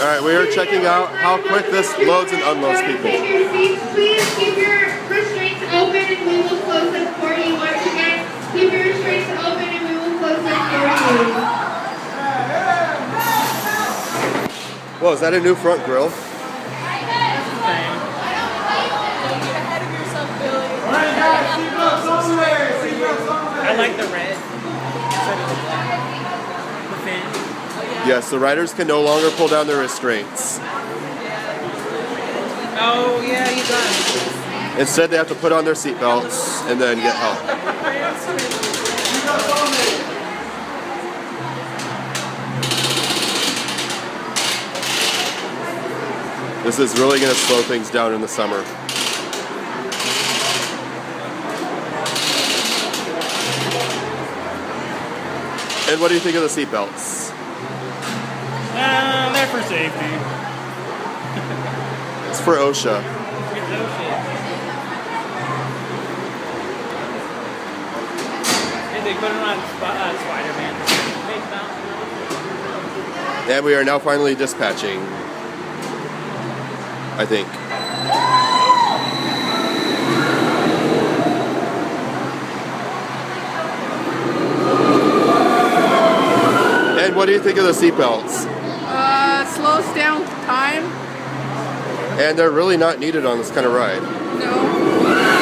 Alright, we are checking out how quick this loads and unloads people. Take your seats, please keep your restraints open and we will close them for you. Once again, keep your restraints open and we will close them for you. Whoa, is that a new front grille? I like the red instead of the black. The fin. Yes, the riders can no longer pull down their restraints. Oh yeah, you got it. Instead, they have to put on their seatbelts and then get help. This is really going to slow things down in the summer. And what do you think of the seatbelts? They're for safety. It's for OSHA. They put it on Spider-Man. And we are now finally dispatching, I think. And what do you think of the seatbelts? Slows down time. And they're really not needed on this kind of ride. No.